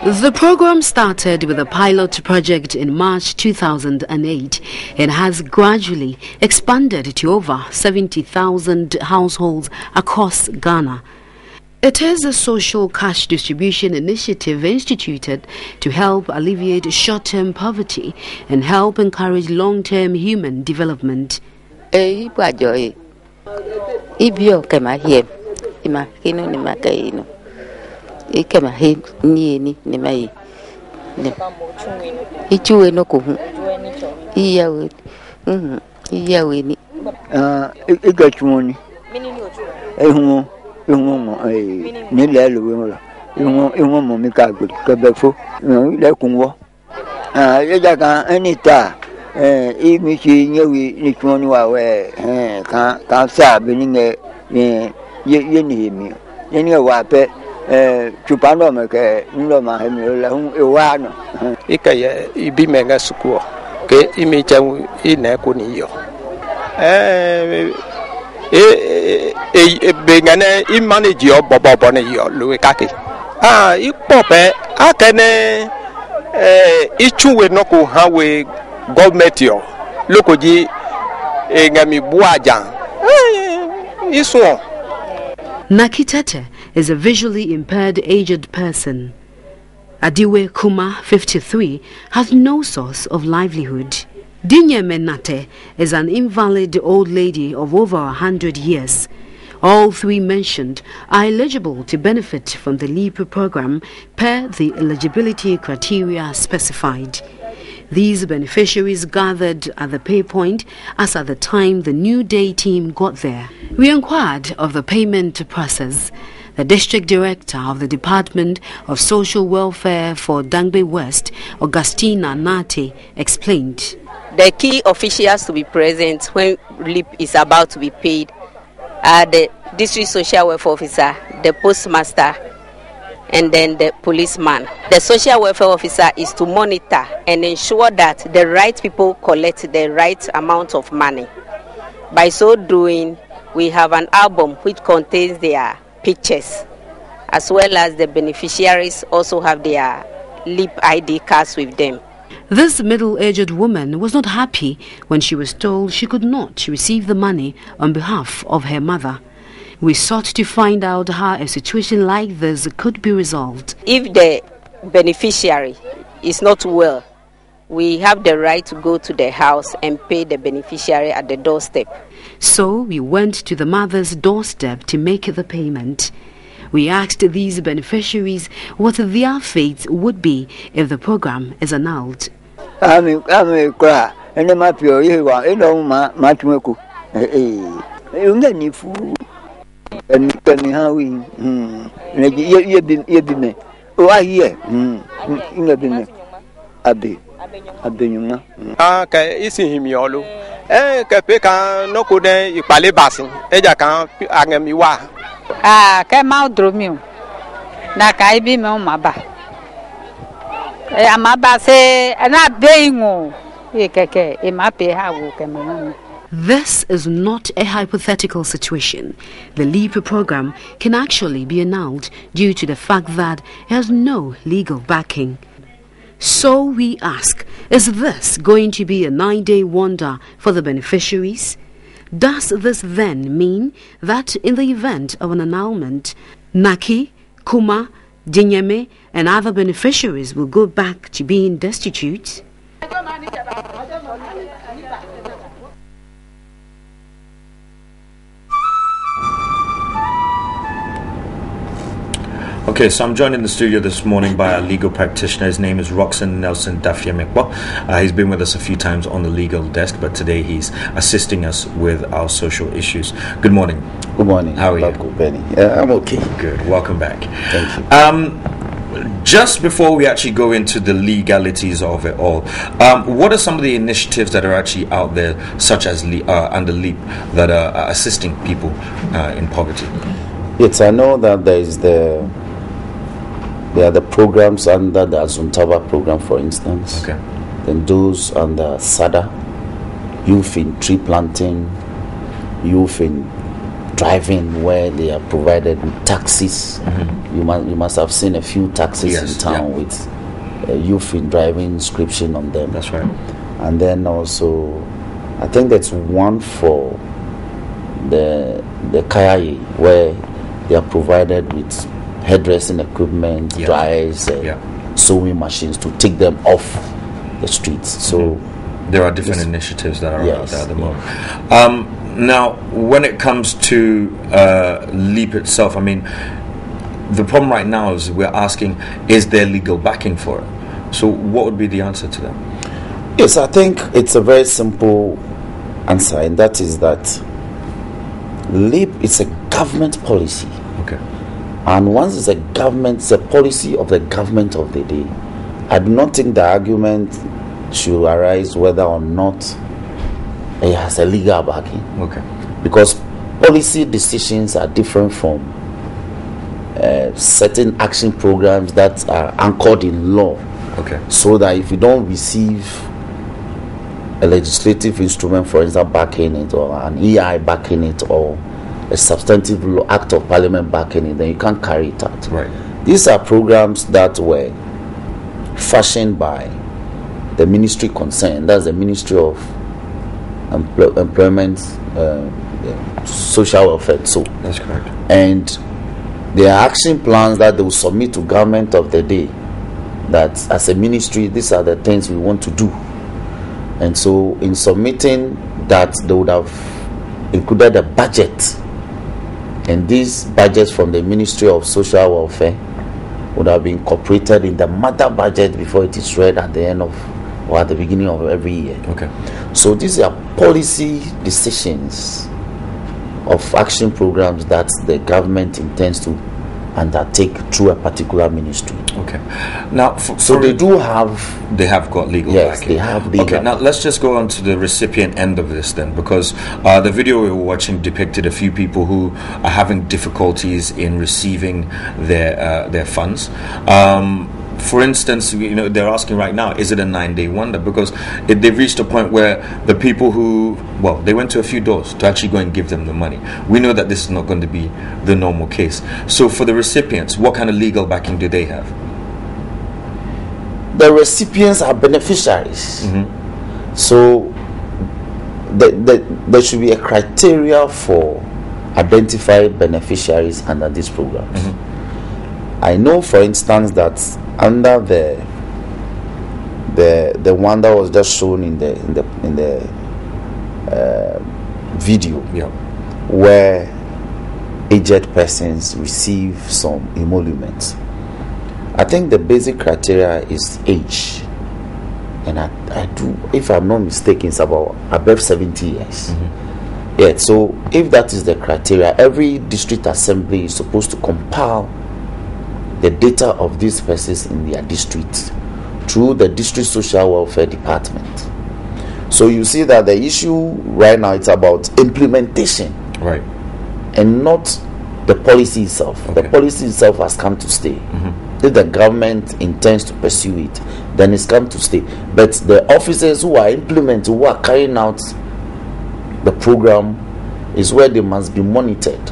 The program started with a pilot project in March 2008 and has gradually expanded to over 70,000 households across Ghana. It is a social cash distribution initiative instituted to help alleviate short-term poverty and help encourage long-term human development. Chupano make no ma ewano ikaye ibi menga sukuo ke imicha ina kuniyo bengane I manage your bobo ne yo luikaki ipope akene ichuwe noko hawe government yo lokoji ngami buaja iso. Nakitete is a visually impaired aged person. Adiwe Kuma, 53, has no source of livelihood. Dinya Menate is an invalid old lady of over 100 years. All three mentioned are eligible to benefit from the LEAP program per the eligibility criteria specified. These beneficiaries gathered at the pay point as at the time the NewDay team got there. We inquired of the payment process. The district director of the Department of Social Welfare for Dangbe West, Augustina Nate, explained. The key officials to be present when LEAP is about to be paid are the district social welfare officer, the postmaster, and then the policeman. The social welfare officer is to monitor and ensure that the right people collect the right amount of money. By so doing, we have an album which contains their pictures, as well as the beneficiaries also have their LEAP ID cards with them. This middle-aged woman was not happy when she was told she could not receive the money on behalf of her mother. We sought to find out how a situation like this could be resolved. If the beneficiary is not well, we have the right to go to the house and pay the beneficiary at the doorstep. So we went to the mother's doorstep to make the payment. We asked these beneficiaries what their fate would be if the program is annulled. Na kai bi me maba amaba se na beingo e keke e ma pe ha wo ke mama. This is not a hypothetical situation. The LEAP program can actually be annulled due to the fact that it has no legal backing. So we ask, is this going to be a 9-day wonder for the beneficiaries? Does this then mean that in the event of an annulment, Naki, Kuma, Dinyeme and other beneficiaries will go back to being destitute? Okay, so I'm joined in the studio this morning by a legal practitioner. His name is Roxon Nelson Dafiamekwa. He's been with us a few times on the legal desk, but today he's assisting us with our social issues. Good morning. Good morning. How are you? Benny. Yeah, I'm okay. Good. Welcome back. Thank you. Just before we actually go into the legalities of it all, what are some of the initiatives that are actually out there, such as under LEAP, that are assisting people in poverty? Yes, I know that there are the programs under the Azuntaba program, for instance. Okay. Then those under SADA, youth in tree planting, youth in driving, where they are provided with taxis. You must have seen a few taxis in town with youth in driving inscription on them. That's right. And then also, I think that's one for the Kayaye, where they are provided with hairdressing equipment, dryers, sewing machines to take them off the streets. So there are different initiatives that are out there at the moment. Now, when it comes to LEAP itself, I mean, the problem right now is we're asking, is there legal backing for it? So what would be the answer to that? Yes, I think it's a very simple answer, and that is that LEAP is a government policy. Okay. And once it's a policy of the government of the day, I do not think the argument should arise whether or not it has a legal backing. Okay. Because policy decisions are different from certain action programs that are anchored in law. Okay. So that if you don't receive a legislative instrument, for example, backing it, or an EI backing it, or a substantive law act of parliament backing it, then you can't carry it out. Right. These are programs that were fashioned by the ministry concerned. That's the Ministry of Employment, Social Welfare. So that's correct. And there are action plans that they will submit to government of the day, that as a ministry, these are the things we want to do. And so in submitting that, they would have included a budget, and these budgets from the Ministry of Social Welfare would have been incorporated in the mother budget before it is read at the end of or at the beginning of every year. Okay. So these are policy decisions of action programs that the government intends to undertake through a particular ministry. Okay. Now, they have got legal backing. Yes, they have legal. Okay. Now let's just go on to the recipient end of this then, because the video we were watching depicted a few people who are having difficulties in receiving their funds. For instance, they're asking right now, is it a 9-day wonder? Because they've reached a point where the people they went to a few doors to actually go and give them the money. We know that this is not going to be the normal case. So for the recipients, what kind of legal backing do they have? The recipients are beneficiaries. So there should be a criteria for identified beneficiaries under these programs. I know, for instance, that under the one that was just shown in the video, where aged persons receive some emoluments, I think the basic criteria is age, and I do, if I'm not mistaken, it's about above 70 years. Yeah. So if that is the criteria, every district assembly is supposed to compile the data of these persons in their district through the district social welfare department. So you see that the issue right now, it's about implementation, right, and not the policy itself. Okay. The policy itself has come to stay. If the government intends to pursue it, then it's come to stay. But the officers who are implementing, who are carrying out the program, is where they must be monitored,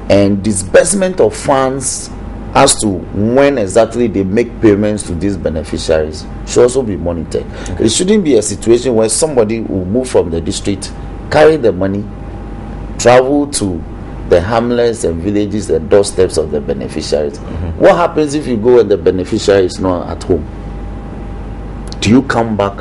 and disbursement of funds as to when exactly they make payments to these beneficiaries should also be monitored. Okay. It shouldn't be a situation where somebody will move from the district, carry the money, travel to the hamlets and villages and doorsteps of the beneficiaries. What happens if you go and the beneficiary is not at home? Do you come back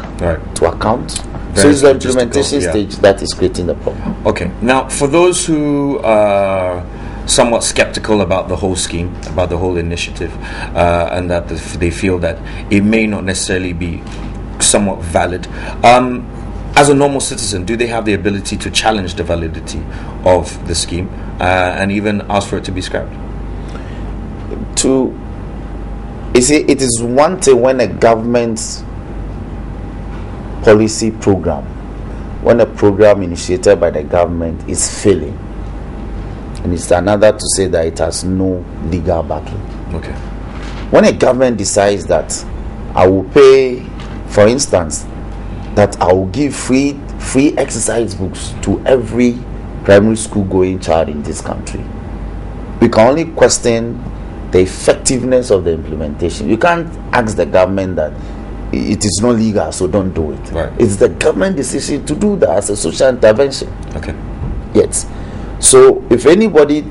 to account? So it's the implementation stage that is creating the problem. Okay. Now, for those who are somewhat skeptical about the whole scheme, about the whole initiative, and that they feel that it may not necessarily be somewhat valid, as a normal citizen, do they have the ability to challenge the validity of the scheme and even ask for it to be scrapped? It is one thing when a government policy program, when a program initiated by the government is failing, and it's another to say that it has no legal backing. Okay. When a government decides that I will pay, for instance, that I will give free exercise books to every primary school going child in this country. We can only question the effectiveness of the implementation. You can't ask the government that it is not legal, so don't do it. Right. It's the government decision to do that as a social intervention. Okay. Yes. So if anybody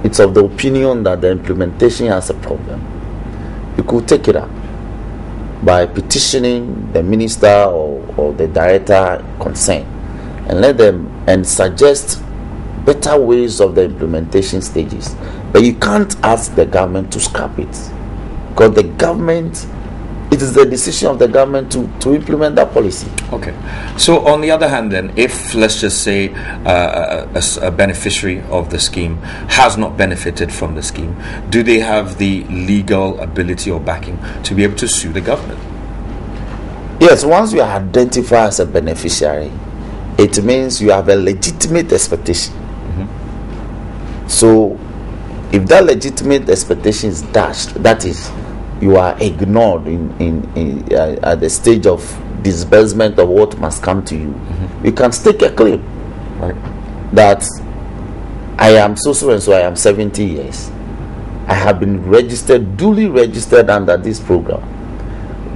is of the opinion that the implementation has a problem, you could take it up by petitioning the minister or the director concerned and let them and suggest better ways of the implementation stages. But you can't ask the government to scrap it, because the government, it is the decision of the government to implement that policy. Okay. So on the other hand then, if let's just say a beneficiary of the scheme has not benefited from the scheme, do they have the legal ability or backing to be able to sue the government? Yes, once you are identified as a beneficiary, it means you have a legitimate expectation. So if that legitimate expectation is dashed, that is, you are ignored at the stage of disbursement of what must come to you, you can stake a claim. Right. That I am so and so, I am 70 years, I have been registered, duly registered under this program,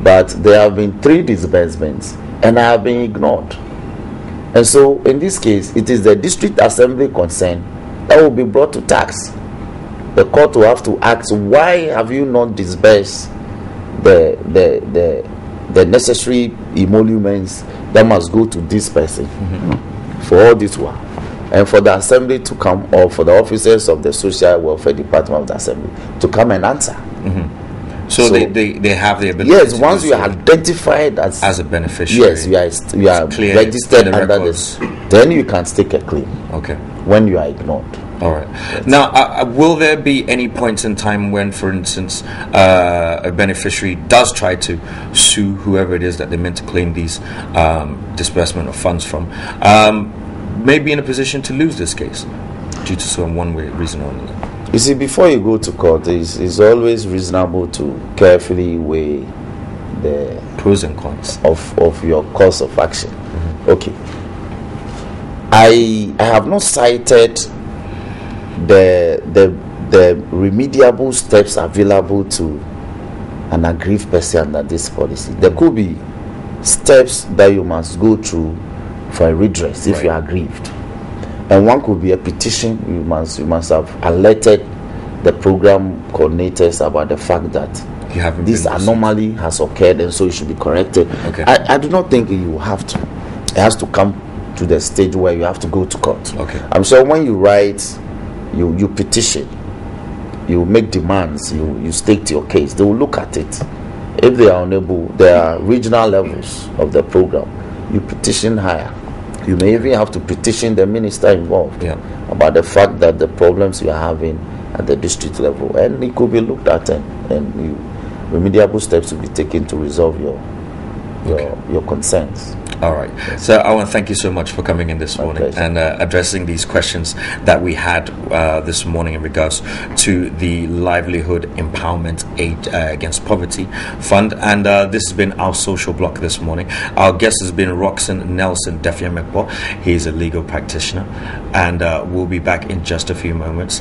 but there have been 3 disbursements and I have been ignored. And so in this case, it is the district assembly concerned that will be brought to task. The court will have to ask, why have you not disbursed the necessary emoluments that must go to this person for all this work? And for the assembly to come, or for the officers of the social welfare department of the assembly to come and answer. So they have the ability. Yes, once you are identified as a beneficiary, yes, you are registered under this, then you can stake a claim. Okay. When you are ignored. All right. Yes. Now, will there be any points in time when, for instance, a beneficiary does try to sue whoever it is that they meant to claim these disbursement of funds from, may be in a position to lose this case due to some reason or another? You see, before you go to court, it's always reasonable to carefully weigh the pros and cons of your course of action. Okay. I have not cited the remediable steps available to an aggrieved person under this policy. There could be steps that you must go through for a redress if you are aggrieved, and one could be a petition. You must have alerted the program coordinators about the fact that this anomaly has occurred and so it should be corrected. Okay. I do not think you have to. It has to come to the stage where you have to go to court. Okay. I'm sure when you write, you petition, you make demands, you state your case, they will look at it. If they are unable, there are regional levels of the program. You petition higher. You may even have to petition the minister involved about the fact that the problems you are having at the district level, and it could be looked at, and remediable steps will be taken to resolve your concerns. All right. Yes. So I want to thank you so much for coming in this morning and addressing these questions that we had this morning in regards to the Livelihood Empowerment Aid Against Poverty Fund. And this has been our social block this morning. Our guest has been Roxanne Nelson Dafiamekpo. He is a legal practitioner, and we'll be back in just a few moments.